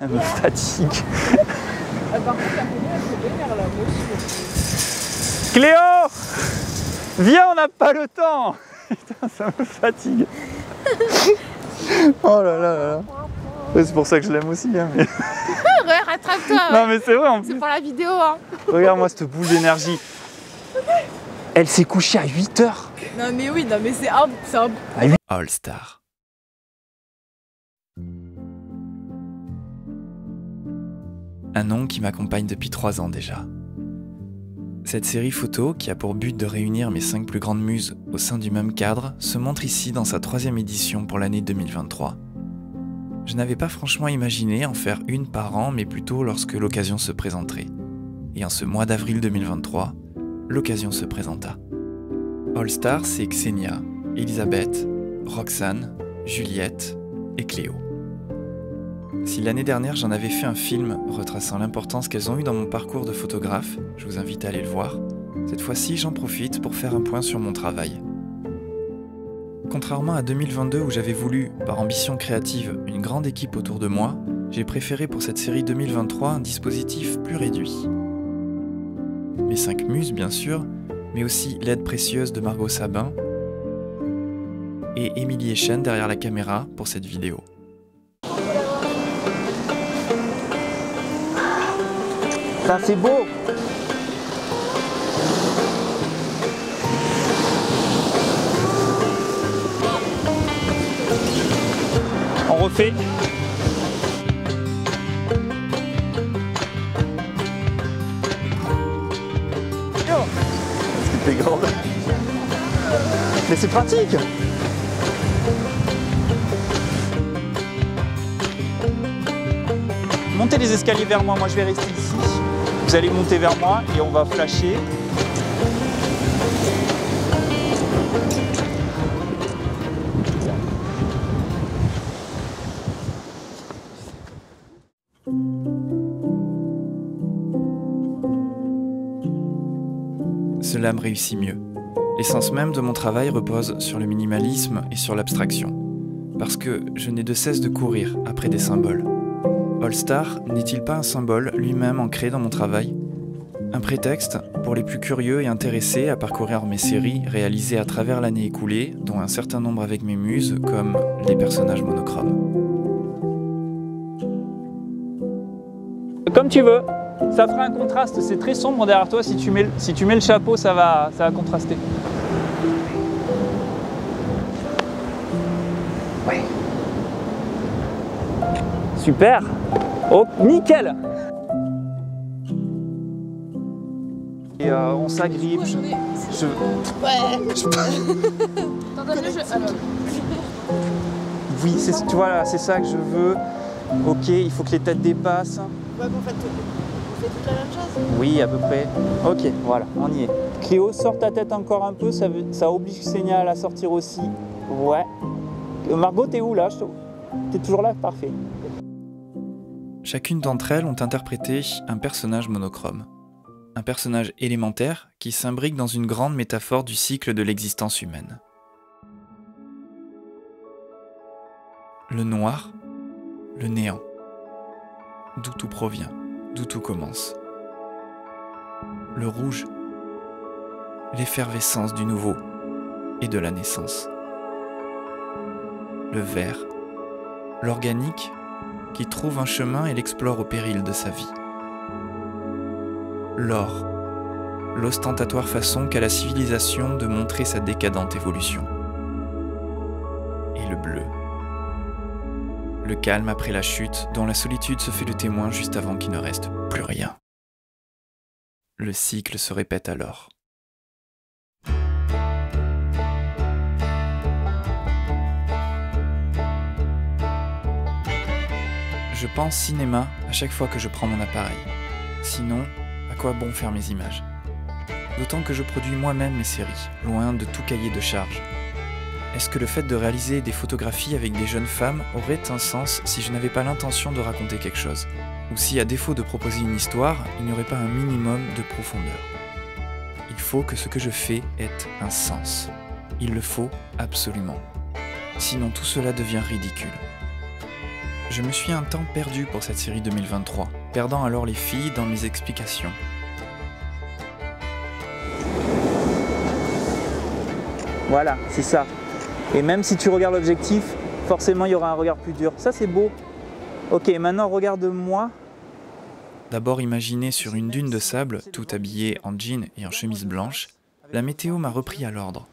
Elle me fatigue. Par contre, la photo, elle se vénère là, moi aussi. Cléo! Viens, on n'a pas le temps! Putain, ça me fatigue. Oh là là là là. Ouais, c'est pour ça que je l'aime aussi. Hein, mais... Ouais, rattrape-toi. Ouais. Non mais c'est vrai en plus. C'est pour la vidéo. Hein. Regarde-moi cette boule d'énergie. Elle s'est couchée à 8 h. Non mais oui, non mais c'est un... All Star. Un nom qui m'accompagne depuis 3 ans déjà. Cette série photo, qui a pour but de réunir mes 5 plus grandes muses au sein du même cadre, se montre ici dans sa 3e édition pour l'année 2023. Je n'avais pas franchement imaginé en faire une par an, mais plutôt lorsque l'occasion se présenterait. Et en ce mois d'avril 2023, l'occasion se présenta. All Star, c'est Xenia, Elisabeth, Roxane, Juliette et Cléo. Si l'année dernière j'en avais fait un film retraçant l'importance qu'elles ont eue dans mon parcours de photographe, je vous invite à aller le voir, cette fois-ci j'en profite pour faire un point sur mon travail. Contrairement à 2022 où j'avais voulu, par ambition créative, une grande équipe autour de moi, j'ai préféré pour cette série 2023 un dispositif plus réduit. Mes 5 muses bien sûr, mais aussi l'aide précieuse de Margot Sabin et Émilie Echen derrière la caméra pour cette vidéo. Ça c'est beau. On refait. C'était grand. Mais c'est pratique. Montez les escaliers vers moi, moi je vais rester ici. Vous allez monter vers moi et on va flasher. Cela me réussit mieux. L'essence même de mon travail repose sur le minimalisme et sur l'abstraction. Parce que je n'ai de cesse de courir après des symboles. All Star n'est-il pas un symbole lui-même ancré dans mon travail? Un prétexte pour les plus curieux et intéressés à parcourir mes séries réalisées à travers l'année écoulée, dont un certain nombre avec mes muses, comme les personnages monochromes. Comme tu veux. Ça fera un contraste, c'est très sombre derrière toi, si tu mets le chapeau, ça va contraster. Ouais. Super. Oh, nickel. Et on s'agrippe. Oui, tu vois là, c'est ça que je veux. Ok, il faut que les têtes dépassent. Ouais, en fait, on fait toute la même chose. Oui, à peu près. Ok, voilà, on y est. Cléo, sors ta tête encore un peu, ça oblige Xenia à la sortir aussi. Ouais. Margot, t'es où là? T'es toujours là? Parfait. Chacune d'entre elles ont interprété un personnage monochrome. Un personnage élémentaire qui s'imbrique dans une grande métaphore du cycle de l'existence humaine. Le noir, le néant. D'où tout provient, d'où tout commence. Le rouge, l'effervescence du nouveau et de la naissance. Le vert, l'organique qui trouve un chemin et l'explore au péril de sa vie. L'or, l'ostentatoire façon qu'a la civilisation de montrer sa décadente évolution. Et le bleu, le calme après la chute dont la solitude se fait le témoin juste avant qu'il ne reste plus rien. Le cycle se répète alors. Je pense cinéma à chaque fois que je prends mon appareil. Sinon, à quoi bon faire mes images? D'autant que je produis moi-même mes séries, loin de tout cahier de charge. Est-ce que le fait de réaliser des photographies avec des jeunes femmes aurait un sens si je n'avais pas l'intention de raconter quelque chose? Ou si, à défaut de proposer une histoire, il n'y aurait pas un minimum de profondeur? Il faut que ce que je fais ait un sens. Il le faut absolument. Sinon tout cela devient ridicule. Je me suis un temps perdu pour cette série 2023, perdant alors les filles dans mes explications. Voilà, c'est ça. Et même si tu regardes l'objectif, forcément il y aura un regard plus dur. Ça c'est beau. Ok, maintenant regarde-moi. D'abord imaginé sur une dune de sable, tout habillé en jean et en chemise blanche, la météo m'a repris à l'ordre.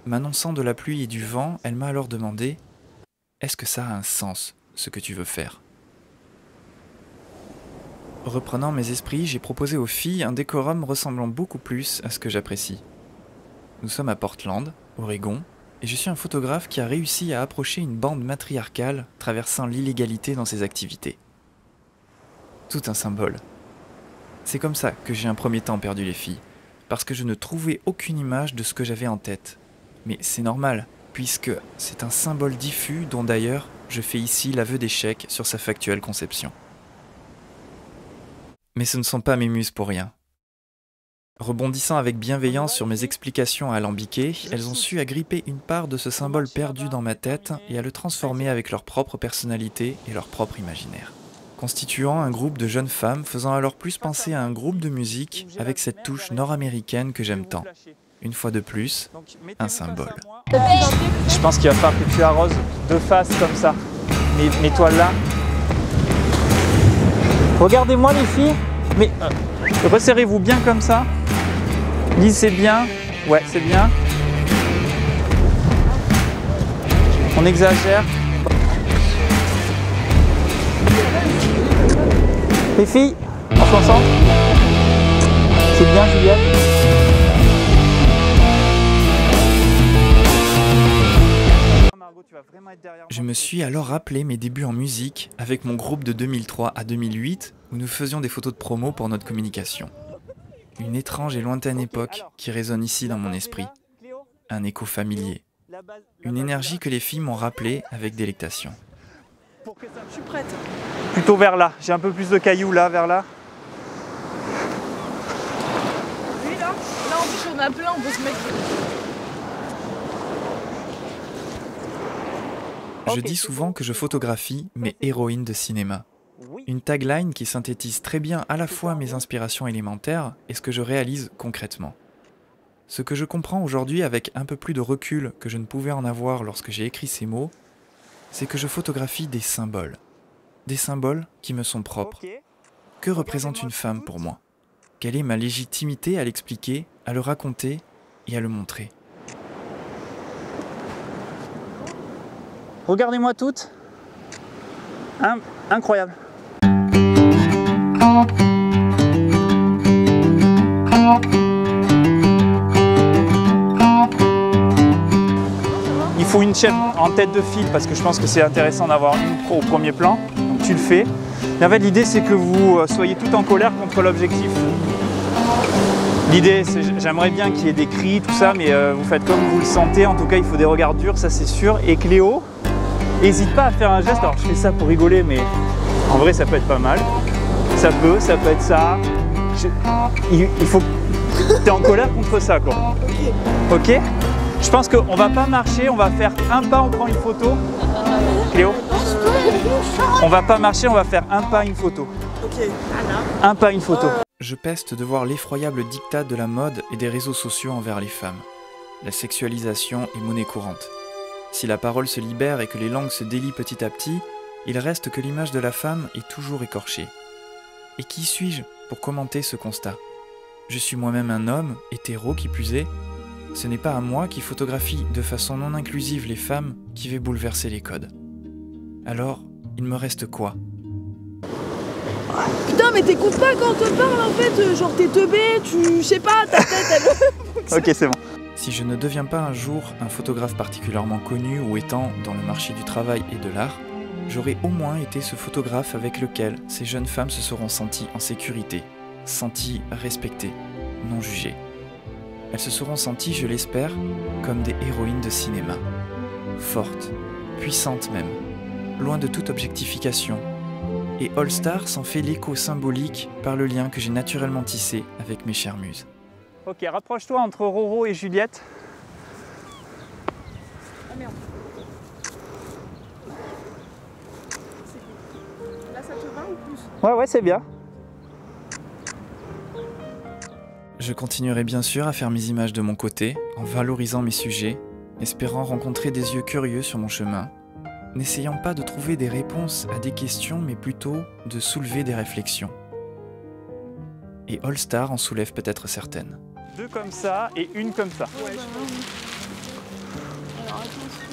M'annonçant de la pluie et du vent, elle m'a alors demandé « Est-ce que ça a un sens, ce que tu veux faire ?» Reprenant mes esprits, j'ai proposé aux filles un décorum ressemblant beaucoup plus à ce que j'apprécie. Nous sommes à Portland, Oregon, et je suis un photographe qui a réussi à approcher une bande matriarcale traversant l'illégalité dans ses activités. Tout un symbole. C'est comme ça que j'ai un premier temps perdu les filles, parce que je ne trouvais aucune image de ce que j'avais en tête. Mais c'est normal, puisque c'est un symbole diffus dont d'ailleurs je fais ici l'aveu d'échec sur sa factuelle conception. Mais ce ne sont pas mes muses pour rien. Rebondissant avec bienveillance sur mes explications alambiquées, elles ont su agripper une part de ce symbole perdu dans ma tête et à le transformer avec leur propre personnalité et leur propre imaginaire. Constituant un groupe de jeunes femmes faisant alors plus penser à un groupe de musique avec cette touche nord-américaine que j'aime tant. Une fois de plus, un symbole. Je pense qu'il va falloir que tu arroses de face comme ça. Mets-toi là. Regardez-moi les filles. Mais resserrez-vous bien comme ça. Lise, c'est bien. Ouais, c'est bien. On exagère. Les filles, on se concentre. C'est bien, Juliette. Je me suis alors rappelé mes débuts en musique avec mon groupe de 2003 à 2008 où nous faisions des photos de promo pour notre communication. Une étrange et lointaine époque qui résonne ici dans mon esprit. Un écho familier. Une énergie que les filles m'ont rappelée avec délectation. Je suis prête. Plutôt vers là. J'ai un peu plus de cailloux là, vers là. Lui là, en plus on a plein, on peut se mettre. Je dis souvent que je photographie mes héroïnes de cinéma. Une tagline qui synthétise très bien à la fois mes inspirations élémentaires et ce que je réalise concrètement. Ce que je comprends aujourd'hui avec un peu plus de recul que je ne pouvais en avoir lorsque j'ai écrit ces mots, c'est que je photographie des symboles. Des symboles qui me sont propres. Que représente une femme pour moi? Quelle est ma légitimité à l'expliquer, à le raconter et à le montrer? Regardez-moi toutes. Incroyable. Il faut une chef en tête de file parce que je pense que c'est intéressant d'avoir une au premier plan. Donc tu le fais. Et en fait, l'idée c'est que vous soyez tout en colère contre l'objectif. L'idée, c'est j'aimerais bien qu'il y ait des cris, tout ça, mais vous faites comme vous le sentez. En tout cas, il faut des regards durs, ça c'est sûr. Et Cléo, n'hésite pas à faire un geste. Alors je fais ça pour rigoler, mais en vrai ça peut être pas mal. Ça peut être ça. Il faut... T'es en colère contre ça, quoi. Ok. Je pense qu'on va pas marcher, on va faire un pas, on prend une photo. Cléo, on va pas marcher, on va faire un pas, une photo. Ok. Un pas, une photo. Je peste de voir l'effroyable diktat de la mode et des réseaux sociaux envers les femmes. La sexualisation est monnaie courante. Si la parole se libère et que les langues se délient petit à petit, il reste que l'image de la femme est toujours écorchée. Et qui suis-je pour commenter ce constat? Je suis moi-même un homme, hétéro qui plus est. Ce n'est pas à moi qui photographie de façon non inclusive les femmes qui vais bouleverser les codes. Alors, il me reste quoi? Putain, mais t'écoutes pas quand on te parle en fait, genre t'es teubé, je sais pas, ta tête elle... Ok, c'est bon. Si je ne deviens pas un jour un photographe particulièrement connu ou étant dans le marché du travail et de l'art, j'aurai au moins été ce photographe avec lequel ces jeunes femmes se seront senties en sécurité, senties respectées, non jugées. Elles se seront senties, je l'espère, comme des héroïnes de cinéma. Fortes, puissantes même, loin de toute objectification. Et All Star s'en fait l'écho symbolique par le lien que j'ai naturellement tissé avec mes chères muses. Ok, rapproche-toi entre Roro et Juliette. Ah merde. plus. Ouais, c'est bien. Je continuerai bien sûr à faire mes images de mon côté, en valorisant mes sujets, espérant rencontrer des yeux curieux sur mon chemin, n'essayant pas de trouver des réponses à des questions, mais plutôt de soulever des réflexions. Et All Star en soulève peut-être certaines. 2 comme ça et une comme ça. Ouais, je pense. Alors attention.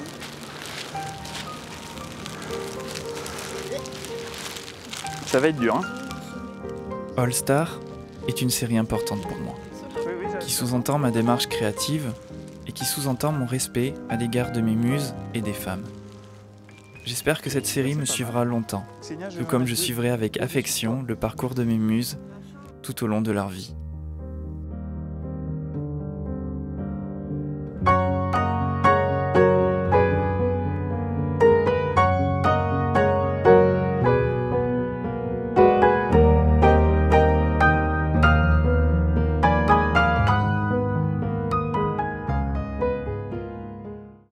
Ça va être dur, hein. All Star est une série importante pour moi, qui sous-entend ma démarche créative et qui sous-entend mon respect à l'égard de mes muses et des femmes. J'espère que cette série me suivra longtemps, tout comme je suivrai avec affection le parcours de mes muses tout au long de leur vie.